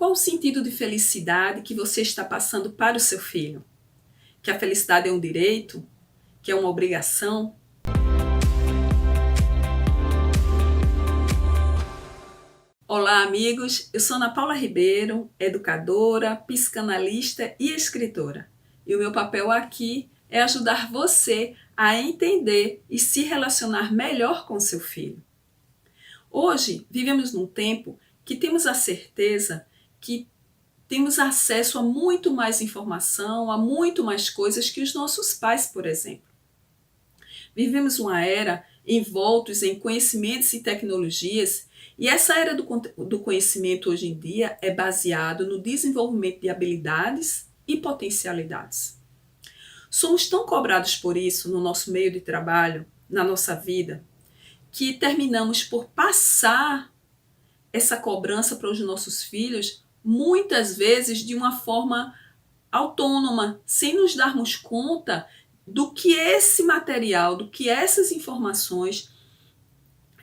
Qual o sentido de felicidade que você está passando para o seu filho? Que a felicidade é um direito? Que é uma obrigação? Olá, amigos! Eu sou Ana Paula Ribeiro, educadora, psicanalista e escritora. E o meu papel aqui é ajudar você a entender e se relacionar melhor com seu filho. Hoje, vivemos num tempo que temos a certeza que temos acesso a muito mais informação, a muito mais coisas que os nossos pais, por exemplo. Vivemos uma era envoltos em conhecimentos e tecnologias, e essa era do conhecimento hoje em dia é baseado no desenvolvimento de habilidades e potencialidades. Somos tão cobrados por isso no nosso meio de trabalho, na nossa vida, que terminamos por passar essa cobrança para os nossos filhos, muitas vezes de uma forma autônoma, sem nos darmos conta do que esse material, do que essas informações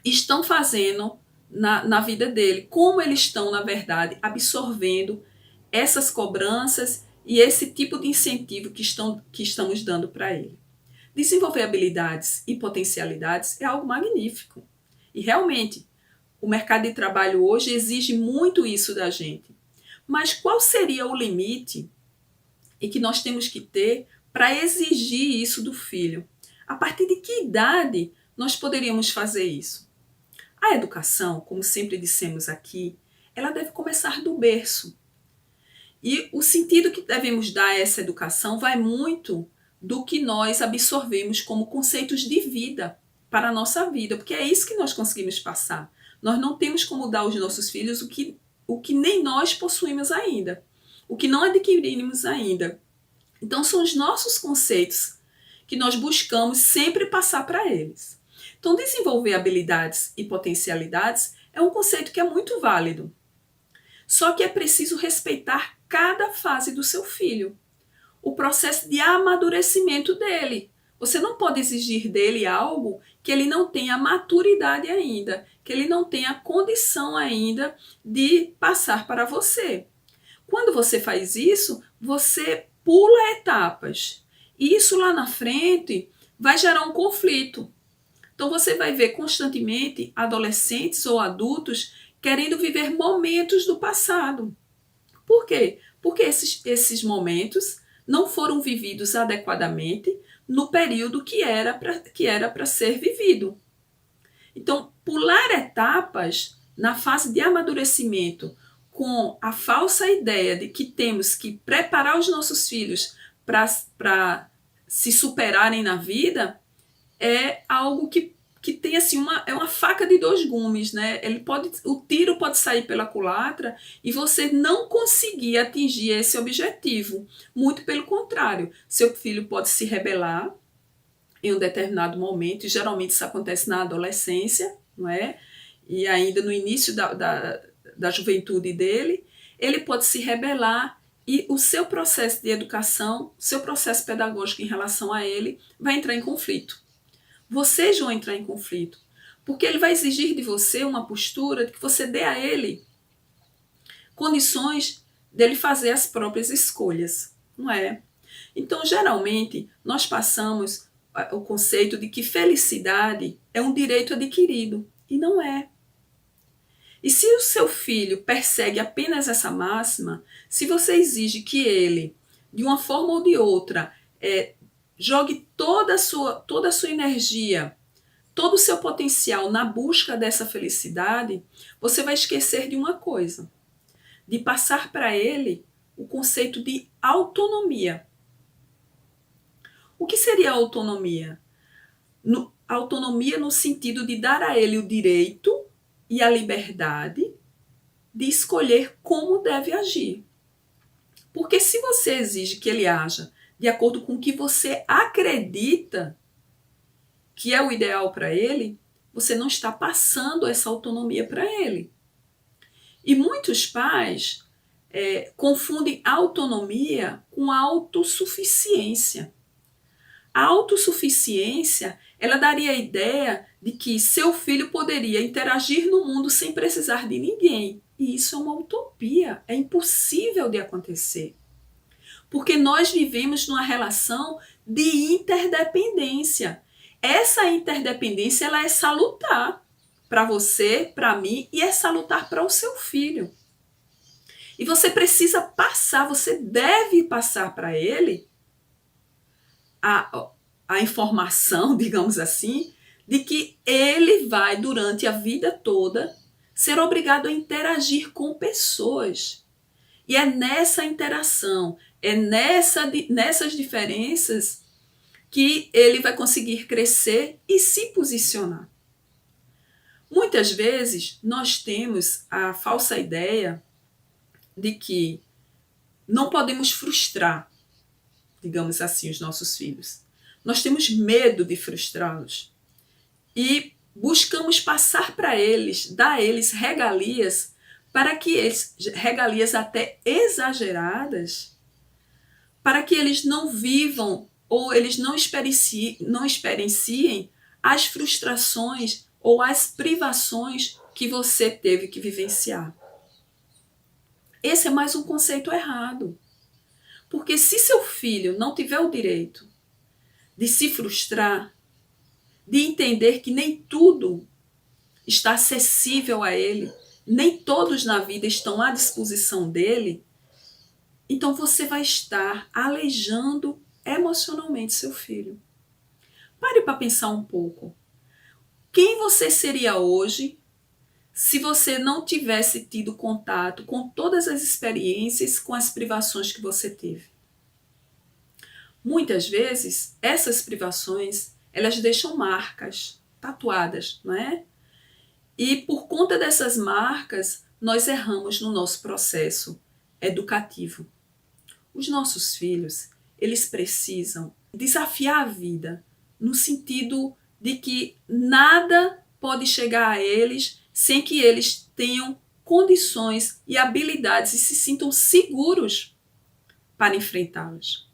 estão fazendo na vida dele, como eles estão, na verdade, absorvendo essas cobranças e esse tipo de incentivo que estamos dando para ele. Desenvolver habilidades e potencialidades é algo magnífico. E realmente, o mercado de trabalho hoje exige muito isso da gente. Mas qual seria o limite e que nós temos que ter para exigir isso do filho? A partir de que idade nós poderíamos fazer isso? A educação, como sempre dissemos aqui, ela deve começar do berço. E o sentido que devemos dar a essa educação vai muito do que nós absorvemos como conceitos de vida para a nossa vida, porque é isso que nós conseguimos passar. Nós não temos como dar aos nossos filhos o que nem nós possuímos ainda, o que não adquirimos ainda. Então são os nossos conceitos que nós buscamos sempre passar para eles. Então desenvolver habilidades e potencialidades é um conceito que é muito válido. Só que é preciso respeitar cada fase do seu filho, o processo de amadurecimento dele. Você não pode exigir dele algo que ele não tenha maturidade ainda, que ele não tenha condição ainda de passar para você. Quando você faz isso, você pula etapas. E isso lá na frente vai gerar um conflito. Então você vai ver constantemente adolescentes ou adultos querendo viver momentos do passado. Por quê? Porque esses momentos não foram vividos adequadamente no período que era para ser vivido. Então, pular etapas na fase de amadurecimento com a falsa ideia de que temos que preparar os nossos filhos para se superarem na vida é algo que tem assim é uma faca de dois gumes, né? O tiro pode sair pela culatra e você não conseguir atingir esse objetivo. Muito pelo contrário, seu filho pode se rebelar em um determinado momento, e geralmente isso acontece na adolescência, não é? E ainda no início da juventude dele, ele pode se rebelar e o seu processo de educação, seu processo pedagógico em relação a ele vai entrar em conflito. Vocês vão entrar em conflito, porque ele vai exigir de você uma postura de que você dê a ele condições dele fazer as próprias escolhas, não é? Então, geralmente, nós passamos o conceito de que felicidade é um direito adquirido, e não é. E se o seu filho persegue apenas essa máxima, se você exige que ele, de uma forma ou de outra, jogue toda a sua energia, todo o seu potencial na busca dessa felicidade, você vai esquecer de uma coisa, de passar para ele o conceito de autonomia. O que seria autonomia? Autonomia no sentido de dar a ele o direito e a liberdade de escolher como deve agir. Porque se você exige que ele haja de acordo com o que você acredita que é o ideal para ele, você não está passando essa autonomia para ele. E muitos pais confundem autonomia com autossuficiência. A autossuficiência, ela daria a ideia de que seu filho poderia interagir no mundo sem precisar de ninguém. E isso é uma utopia, é impossível de acontecer. Porque nós vivemos numa relação de interdependência. Essa interdependência ela é salutar para você, para mim e é salutar para o seu filho. E você precisa passar, você deve passar para ele a informação, digamos assim, de que ele vai, durante a vida toda, ser obrigado a interagir com pessoas. E é nessa interação, é nessas diferenças que ele vai conseguir crescer e se posicionar. Muitas vezes nós temos a falsa ideia de que não podemos frustrar, digamos assim, os nossos filhos. Nós temos medo de frustrá-los e buscamos passar para eles, dar a eles regalias, para que eles, regalias até exageradas, para que eles não vivam ou eles não experienciem as frustrações ou as privações que você teve que vivenciar. Esse é mais um conceito errado. Porque se seu filho não tiver o direito de se frustrar, de entender que nem tudo está acessível a ele, nem todos na vida estão à disposição dele, então você vai estar aleijando emocionalmente seu filho. Pare para pensar um pouco. Quem você seria hoje se você não tivesse tido contato com todas as experiências, com as privações que você teve? Muitas vezes, essas privações, elas deixam marcas tatuadas, não é? E por conta dessas marcas, nós erramos no nosso processo educativo. Os nossos filhos, eles precisam desafiar a vida no sentido de que nada pode chegar a eles sem que eles tenham condições e habilidades e se sintam seguros para enfrentá-las.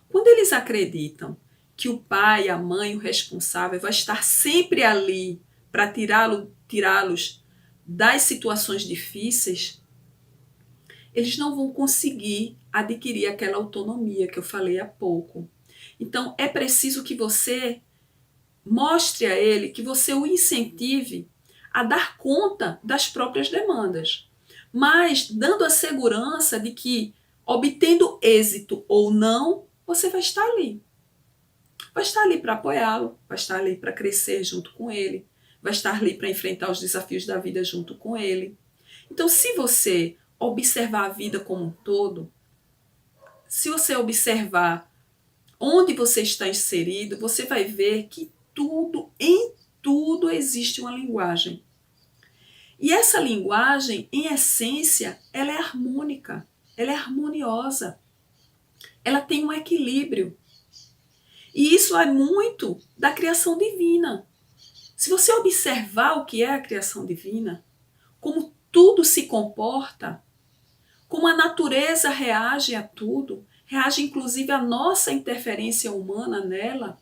Quando eles acreditam que o pai, a mãe, o responsável vai estar sempre ali para tirá-los das situações difíceis, eles não vão conseguir adquirir aquela autonomia que eu falei há pouco. Então, é preciso que você mostre a ele, que você o incentive a dar conta das próprias demandas, mas dando a segurança de que, obtendo êxito ou não, você vai estar ali. Vai estar ali para apoiá-lo, vai estar ali para crescer junto com ele, vai estar ali para enfrentar os desafios da vida junto com ele. Então, se você observar a vida como um todo, se você observar onde você está inserido, você vai ver que em tudo existe uma linguagem. E essa linguagem, em essência, ela é harmônica, ela é harmoniosa, ela tem um equilíbrio. E isso é muito da criação divina. Se você observar o que é a criação divina, como tudo se comporta, como a natureza reage a tudo, reage inclusive à nossa interferência humana nela,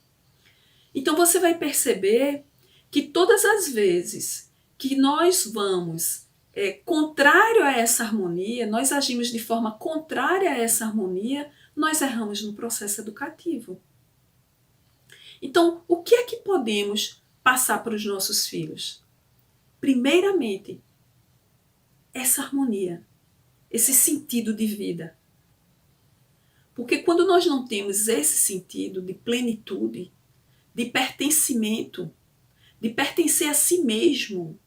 então você vai perceber que todas as vezes que nós vamos contrário a essa harmonia, nós agimos de forma contrária a essa harmonia, nós erramos no processo educativo. Então, o que é que podemos passar para os nossos filhos? Primeiramente, essa harmonia, esse sentido de vida. Porque quando nós não temos esse sentido de plenitude, de pertencimento, de pertencer a si mesmo,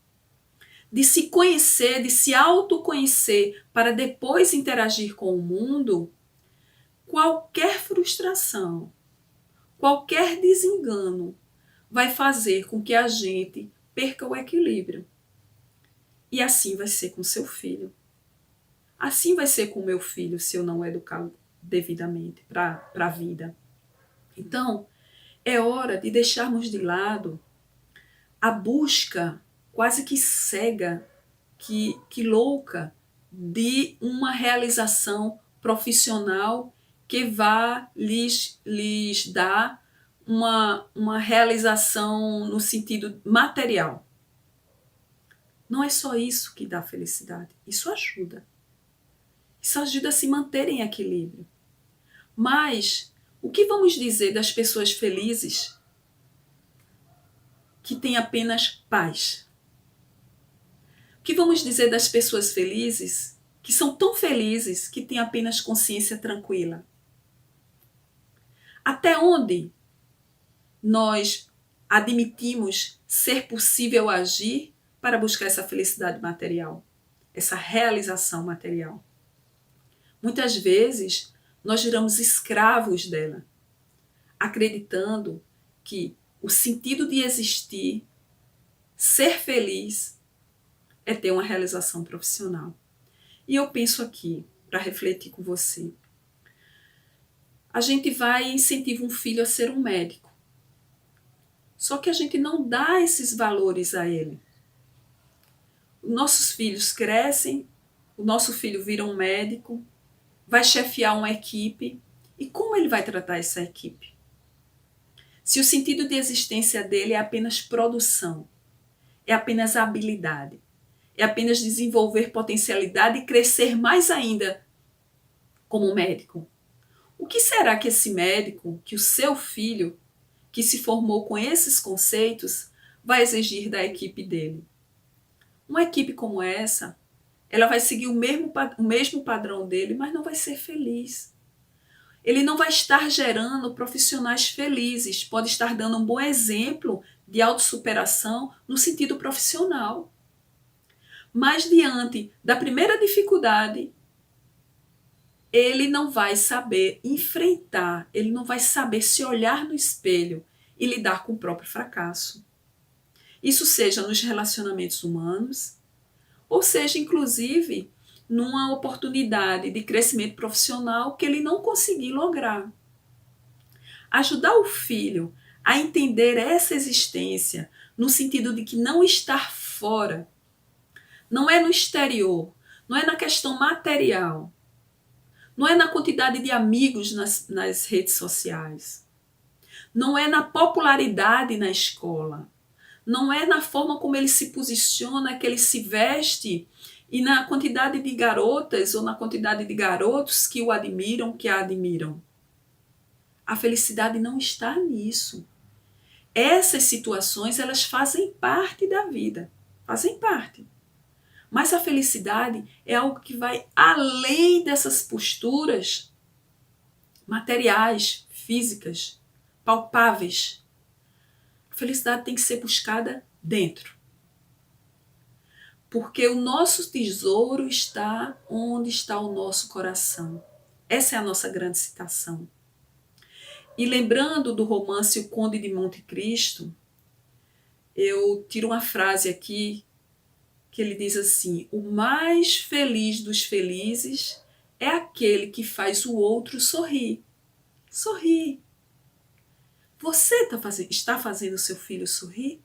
de se conhecer, de se autoconhecer para depois interagir com o mundo, qualquer frustração, qualquer desengano vai fazer com que a gente perca o equilíbrio. E assim vai ser com seu filho. Assim vai ser com o meu filho se eu não educá-lo devidamente para a vida. Então, é hora de deixarmos de lado a busca quase que cega, que louca, de uma realização profissional que vá lhes dar uma realização no sentido material. Não é só isso que dá felicidade. Isso ajuda. Isso ajuda a se manter em equilíbrio. Mas o que vamos dizer das pessoas felizes que têm apenas paz? O que vamos dizer das pessoas felizes que são tão felizes que têm apenas consciência tranquila? Até onde nós admitimos ser possível agir para buscar essa felicidade material, essa realização material? Muitas vezes nós viramos escravos dela, acreditando que o sentido de existir, ser feliz, é ter uma realização profissional. E eu penso aqui, para refletir com você, a gente vai e incentiva um filho a ser um médico. Só que a gente não dá esses valores a ele. Nossos filhos crescem, o nosso filho vira um médico, vai chefiar uma equipe. E como ele vai tratar essa equipe? Se o sentido de existência dele é apenas produção, é apenas habilidade, é apenas desenvolver potencialidade e crescer mais ainda como médico. O que será que esse médico, que o seu filho, que se formou com esses conceitos, vai exigir da equipe dele? Uma equipe como essa, ela vai seguir o mesmo padrão dele, mas não vai ser feliz. Ele não vai estar gerando profissionais felizes, pode estar dando um bom exemplo de autossuperação no sentido profissional. Mas diante da primeira dificuldade, ele não vai saber enfrentar, ele não vai saber se olhar no espelho e lidar com o próprio fracasso. Isso seja nos relacionamentos humanos, ou seja, inclusive, numa oportunidade de crescimento profissional que ele não conseguir lograr. Ajudar o filho a entender essa existência no sentido de que não estar fora, não é no exterior, não é na questão material, não é na quantidade de amigos nas redes sociais, não é na popularidade na escola, não é na forma como ele se posiciona, que ele se veste e na quantidade de garotas ou na quantidade de garotos que o admiram, que a admiram. A felicidade não está nisso. Essas situações, elas fazem parte da vida, fazem parte. Mas a felicidade é algo que vai além dessas posturas materiais, físicas, palpáveis. A felicidade tem que ser buscada dentro. Porque o nosso tesouro está onde está o nosso coração. Essa é a nossa grande citação. E lembrando do romance O Conde de Monte Cristo, eu tiro uma frase aqui que ele diz assim: o mais feliz dos felizes é aquele que faz o outro sorrir. Sorrir. Você está fazendo o seu filho sorrir?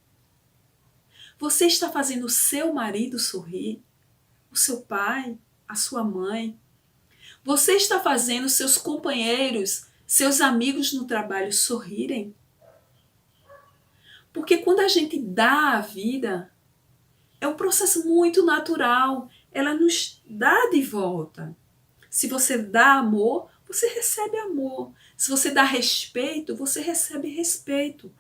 Você está fazendo o seu marido sorrir? O seu pai? A sua mãe? Você está fazendo seus companheiros, seus amigos no trabalho sorrirem? Porque quando a gente dá a vida, é um processo muito natural. Ela nos dá de volta. Se você dá amor, você recebe amor. Se você dá respeito, você recebe respeito.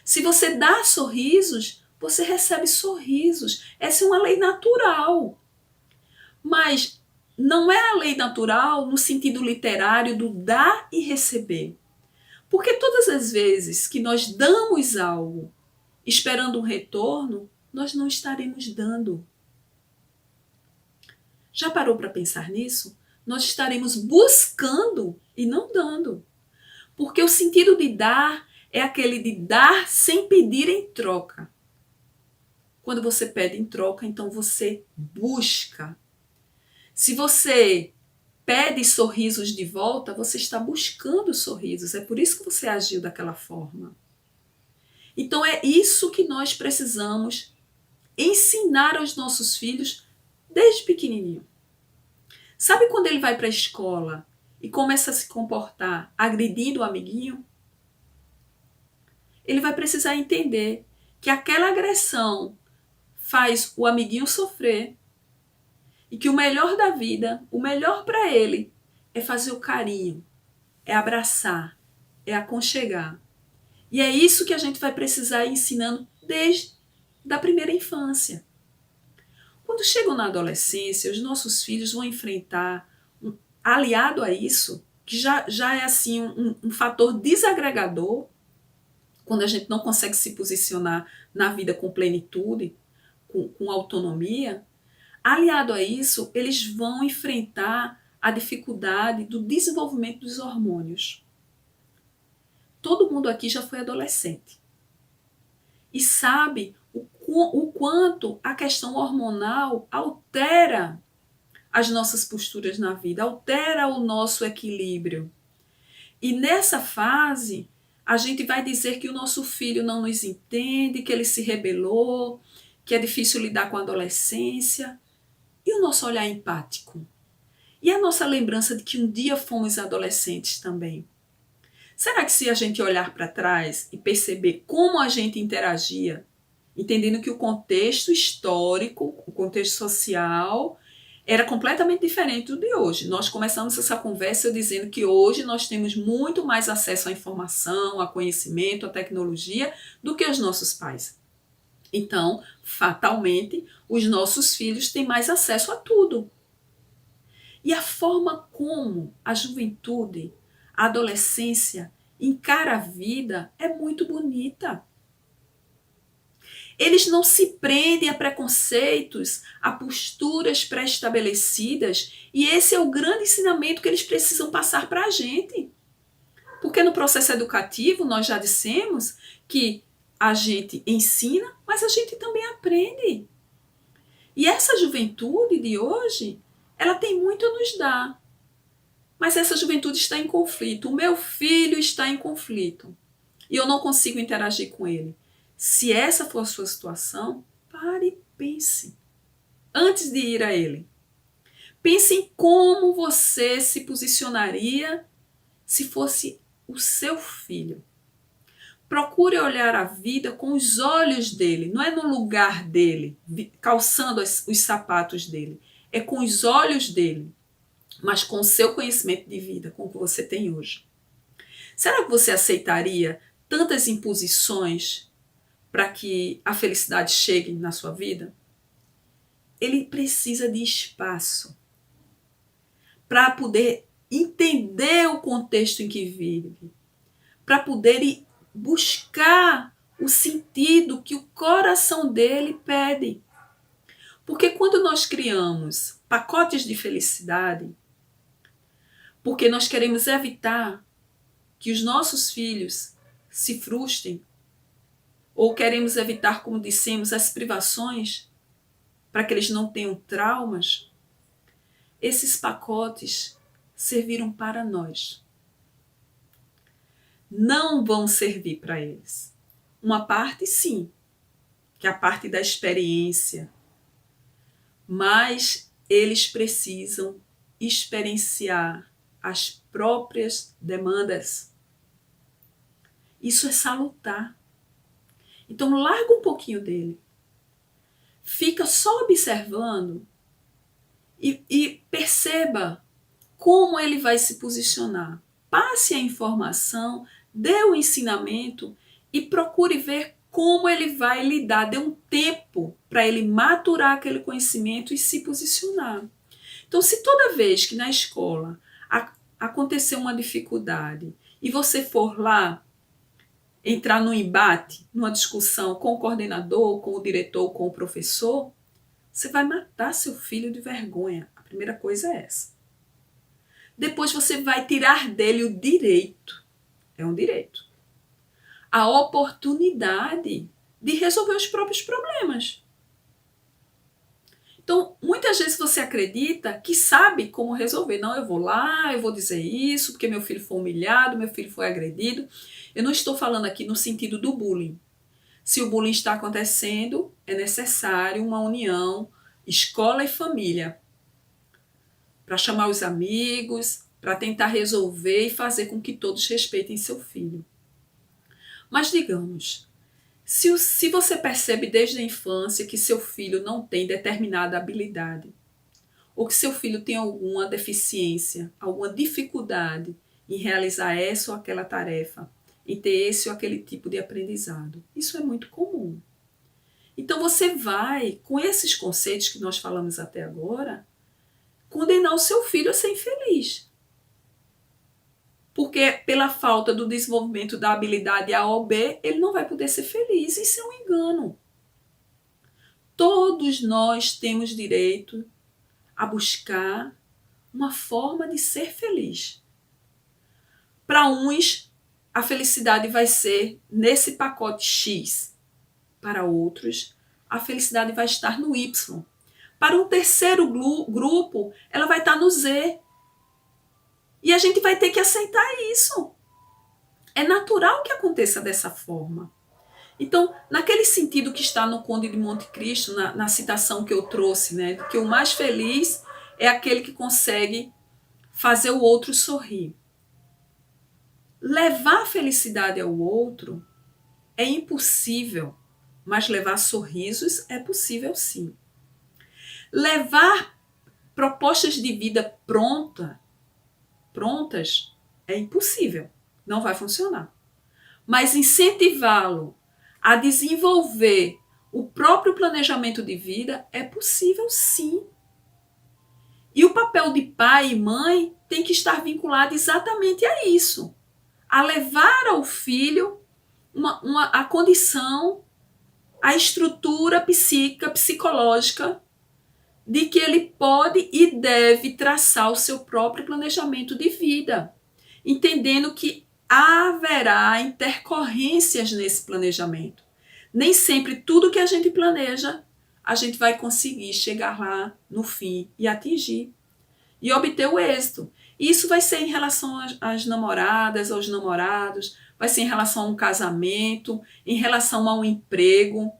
Se você dá sorrisos, você recebe sorrisos. Essa é uma lei natural. Mas não é a lei natural no sentido literário do dar e receber. Porque todas as vezes que nós damos algo esperando um retorno, nós não estaremos dando. Já parou para pensar nisso? Nós estaremos buscando e não dando. Porque o sentido de dar é aquele de dar sem pedir em troca. Quando você pede em troca, então você busca. Se você pede sorrisos de volta, você está buscando sorrisos. É por isso que você agiu daquela forma. Então é isso que nós precisamos ensinar aos nossos filhos desde pequenininho. Sabe quando ele vai para a escola e começa a se comportar agredindo o amiguinho? Ele vai precisar entender que aquela agressão faz o amiguinho sofrer e que o melhor da vida, o melhor para ele, é fazer o carinho, é abraçar, é aconchegar. E é isso que a gente vai precisar ir ensinando desde a primeira infância. Quando chegam na adolescência, os nossos filhos vão enfrentar, aliado a isso, que já é assim um fator desagregador, quando a gente não consegue se posicionar na vida com plenitude, com autonomia, aliado a isso, eles vão enfrentar a dificuldade do desenvolvimento dos hormônios. Todo mundo aqui já foi adolescente e sabe o quanto a questão hormonal altera as nossas posturas na vida, altera o nosso equilíbrio. E nessa fase, a gente vai dizer que o nosso filho não nos entende, que ele se rebelou, que é difícil lidar com a adolescência. E o nosso olhar empático? E a nossa lembrança de que um dia fomos adolescentes também? Será que se a gente olhar para trás e perceber como a gente interagia, entendendo que o contexto histórico, o contexto social, era completamente diferente do de hoje. Nós começamos essa conversa dizendo que hoje nós temos muito mais acesso à informação, a conhecimento, à tecnologia do que os nossos pais. Então, fatalmente, os nossos filhos têm mais acesso a tudo. E a forma como a juventude, a adolescência encara a vida é muito bonita. Eles não se prendem a preconceitos, a posturas pré-estabelecidas, e esse é o grande ensinamento que eles precisam passar para a gente. Porque no processo educativo, nós já dissemos que a gente ensina, mas a gente também aprende. E essa juventude de hoje, ela tem muito a nos dar. Mas essa juventude está em conflito. O meu filho está em conflito. E eu não consigo interagir com ele. Se essa for a sua situação, pare e pense. Antes de ir a ele. Pense em como você se posicionaria se fosse o seu filho. Procure olhar a vida com os olhos dele. Não é no lugar dele, calçando os sapatos dele. É com os olhos dele, mas com o seu conhecimento de vida, com o que você tem hoje. Será que você aceitaria tantas imposições para que a felicidade chegue na sua vida? Ele precisa de espaço para poder entender o contexto em que vive, para poder buscar o sentido que o coração dele pede. Porque quando nós criamos pacotes de felicidade, porque nós queremos evitar que os nossos filhos se frustrem, ou queremos evitar, como dissemos, as privações, para que eles não tenham traumas, esses pacotes serviram para nós. Não vão servir para eles. Uma parte, sim, que é a parte da experiência, mas eles precisam experienciar as próprias demandas. Isso é salutar. Então larga um pouquinho dele. Fica só observando e perceba como ele vai se posicionar. Passe a informação, dê o ensinamento e procure ver como ele vai lidar. Dê um tempo para ele maturar aquele conhecimento e se posicionar. Então, se toda vez que na escola acontecer uma dificuldade e você for lá entrar num embate, numa discussão com o coordenador, com o diretor, com o professor, você vai matar seu filho de vergonha. A primeira coisa é essa. Depois você vai tirar dele o direito, é um direito, a oportunidade de resolver os próprios problemas. Então, muitas vezes você acredita que sabe como resolver. Não, eu vou lá, eu vou dizer isso, porque meu filho foi humilhado, meu filho foi agredido. Eu não estou falando aqui no sentido do bullying. Se o bullying está acontecendo, é necessário uma união, escola e família, para chamar os amigos, para tentar resolver e fazer com que todos respeitem seu filho. Mas digamos, Se você percebe desde a infância que seu filho não tem determinada habilidade, ou que seu filho tem alguma deficiência, alguma dificuldade em realizar essa ou aquela tarefa, em ter esse ou aquele tipo de aprendizado, isso é muito comum. Então você vai, com esses conceitos que nós falamos até agora, condenar o seu filho a ser infeliz. Porque pela falta do desenvolvimento da habilidade A ou B, ele não vai poder ser feliz. Isso é um engano. Todos nós temos direito a buscar uma forma de ser feliz. Para uns, a felicidade vai ser nesse pacote X. Para outros, a felicidade vai estar no Y. Para um terceiro grupo, ela vai estar no Z. E a gente vai ter que aceitar isso. É natural que aconteça dessa forma. Então, naquele sentido que está no Conde de Monte Cristo, na citação que eu trouxe, né, que o mais feliz é aquele que consegue fazer o outro sorrir. Levar felicidade ao outro é impossível, mas levar sorrisos é possível sim. Levar propostas de vida prontas é impossível, não vai funcionar. Mas incentivá-lo a desenvolver o próprio planejamento de vida é possível sim. E o papel de pai e mãe tem que estar vinculado exatamente a isso, a levar ao filho a condição, a estrutura psíquica, psicológica, de que ele pode e deve traçar o seu próprio planejamento de vida, entendendo que haverá intercorrências nesse planejamento. Nem sempre tudo que a gente planeja, a gente vai conseguir chegar lá no fim e atingir e obter o êxito. Isso vai ser em relação às namoradas, aos namorados, vai ser em relação a um casamento, em relação a um emprego,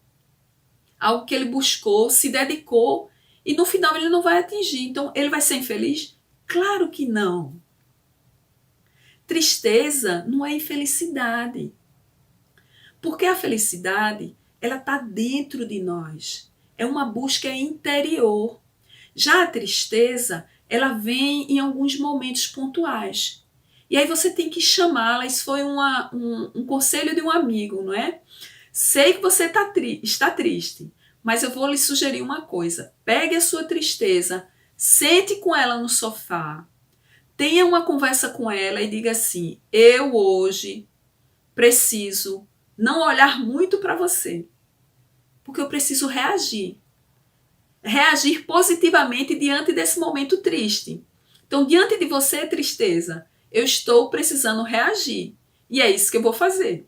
algo que ele buscou, se dedicou e no final ele não vai atingir. Então, ele vai ser infeliz? Claro que não. Tristeza não é infelicidade. Porque a felicidade, ela está dentro de nós. É uma busca interior. Já a tristeza, ela vem em alguns momentos pontuais. E aí você tem que chamá-la. Isso foi um conselho de um amigo, não é? Sei que você está triste, mas eu vou lhe sugerir uma coisa. Pegue a sua tristeza, sente com ela no sofá, tenha uma conversa com ela e diga assim: eu hoje preciso não olhar muito para você, porque eu preciso reagir. Reagir positivamente diante desse momento triste. Então, diante de você, tristeza, eu estou precisando reagir. E é isso que eu vou fazer.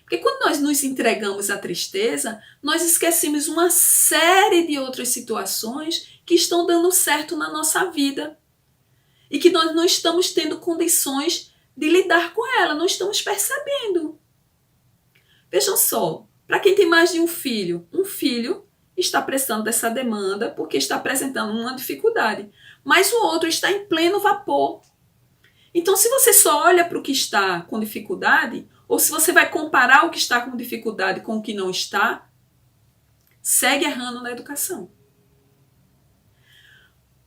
Porque quando nós nos entregamos à tristeza, nós esquecemos uma série de outras situações que estão dando certo na nossa vida. E que nós não estamos tendo condições de lidar com ela, não estamos percebendo. Vejam só, para quem tem mais de um filho está prestando dessa demanda porque está apresentando uma dificuldade, mas o outro está em pleno vapor. Então, se você só olha para o que está com dificuldade, ou se você vai comparar o que está com dificuldade com o que não está, segue errando na educação.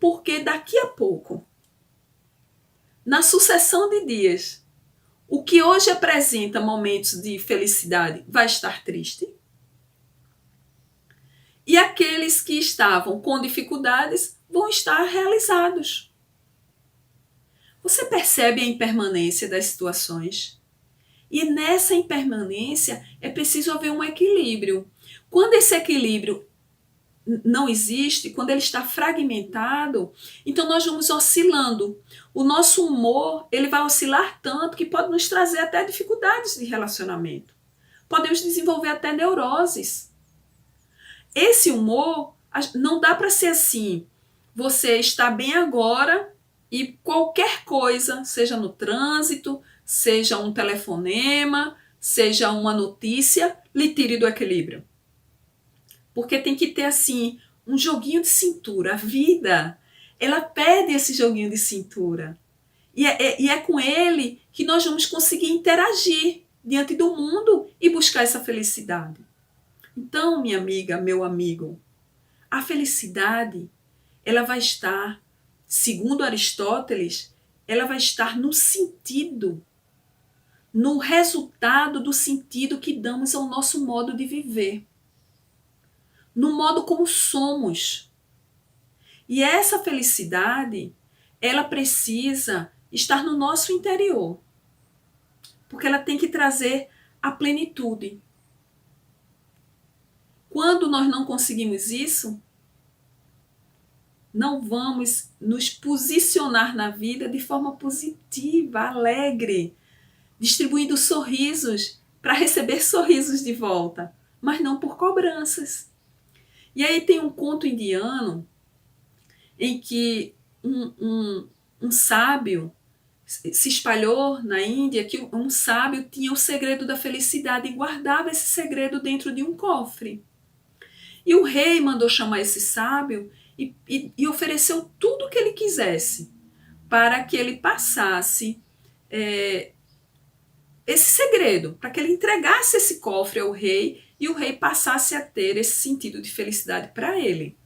Porque daqui a pouco, na sucessão de dias, o que hoje apresenta momentos de felicidade vai estar triste. E aqueles que estavam com dificuldades vão estar realizados. Você percebe a impermanência das situações? E nessa impermanência é preciso haver um equilíbrio. Quando esse equilíbrio não existe, quando ele está fragmentado, então nós vamos oscilando. O nosso humor, ele vai oscilar tanto que pode nos trazer até dificuldades de relacionamento. Podemos desenvolver até neuroses. Esse humor não dá para ser assim. Você está bem agora e qualquer coisa, seja no trânsito, seja um telefonema, seja uma notícia, lhe tire do equilíbrio. Porque tem que ter assim um joguinho de cintura. A vida, ela pede esse joguinho de cintura. E é com ele que nós vamos conseguir interagir. diante do mundo e buscar essa felicidade. Então, minha amiga, meu amigo, a felicidade, ela vai estar, segundo Aristóteles, ela vai estar no sentido, no resultado do sentido que damos ao nosso modo de viver, no modo como somos. E essa felicidade, ela precisa estar no nosso interior, porque ela tem que trazer a plenitude. Quando nós não conseguimos isso, não vamos nos posicionar na vida de forma positiva, alegre, distribuindo sorrisos para receber sorrisos de volta, mas não por cobranças. E aí tem um conto indiano em que um sábio se espalhou na Índia, que um sábio tinha o segredo da felicidade e guardava esse segredo dentro de um cofre. E o rei mandou chamar esse sábio e ofereceu tudo o que ele quisesse para que ele passasse esse segredo, para que ele entregasse esse cofre ao rei e o rei passasse a ter esse sentido de felicidade para ele.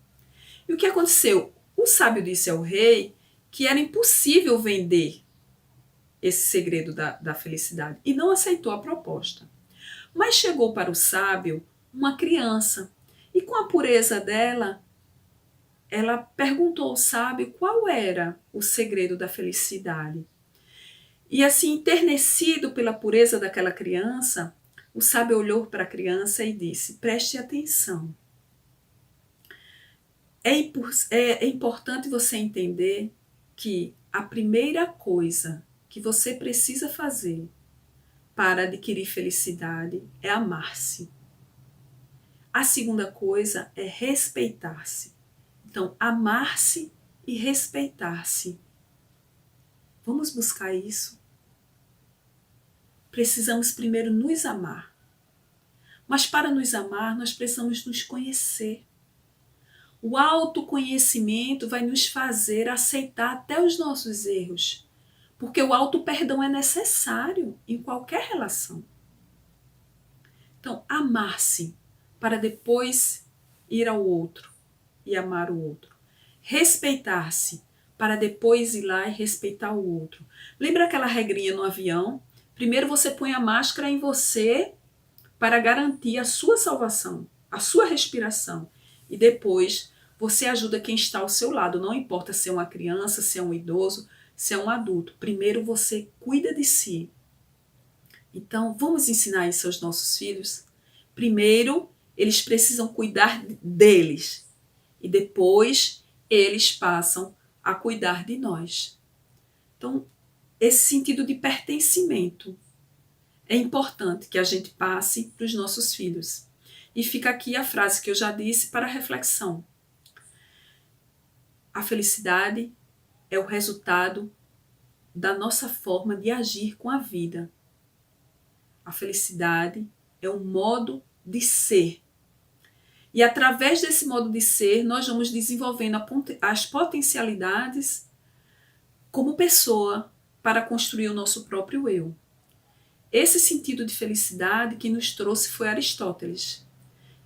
E o que aconteceu? O sábio disse ao rei que era impossível vender esse segredo da felicidade e não aceitou a proposta. Mas chegou para o sábio uma criança e, com a pureza dela, ela perguntou ao sábio qual era o segredo da felicidade. E assim, enternecido pela pureza daquela criança, o sábio olhou para a criança e disse: preste atenção. É importante você entender que a primeira coisa que você precisa fazer para adquirir felicidade é amar-se. A segunda coisa é respeitar-se. Então, amar-se e respeitar-se. Vamos buscar isso? Precisamos primeiro nos amar. Mas para nos amar, nós precisamos nos conhecer. O autoconhecimento vai nos fazer aceitar até os nossos erros, porque o auto-perdão é necessário em qualquer relação. Então, amar-se para depois ir ao outro e amar o outro. Respeitar-se para depois ir lá e respeitar o outro. Lembra aquela regrinha no avião? Primeiro você põe a máscara em você para garantir a sua salvação, a sua respiração. E depois você ajuda quem está ao seu lado. Não importa se é uma criança, se é um idoso, se é um adulto. Primeiro você cuida de si. Então vamos ensinar isso aos nossos filhos. Primeiro eles precisam cuidar deles. E depois eles passam a cuidar de nós. Então, esse sentido de pertencimento é importante que a gente passe para os nossos filhos. E fica aqui a frase que eu já disse para reflexão. A felicidade é o resultado da nossa forma de agir com a vida. A felicidade é um modo de ser. E através desse modo de ser, nós vamos desenvolvendo as potencialidades como pessoa para construir o nosso próprio eu. Esse sentido de felicidade que nos trouxe foi Aristóteles.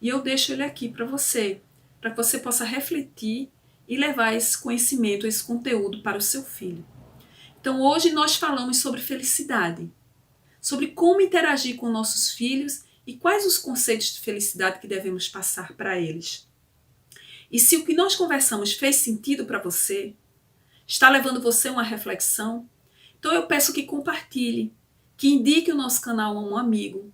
E eu deixo ele aqui para que você possa refletir e levar esse conhecimento, esse conteúdo para o seu filho. Então hoje nós falamos sobre felicidade, sobre como interagir com nossos filhos e quais os conceitos de felicidade que devemos passar para eles. E se o que nós conversamos fez sentido para você, está levando você a uma reflexão, então eu peço que compartilhe, que indique o nosso canal a um amigo,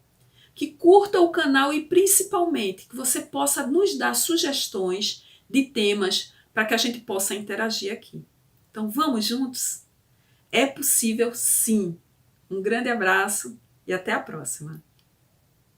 que curta o canal e principalmente que você possa nos dar sugestões de temas para que a gente possa interagir aqui. Então vamos juntos? É possível sim. Um grande abraço e até a próxima.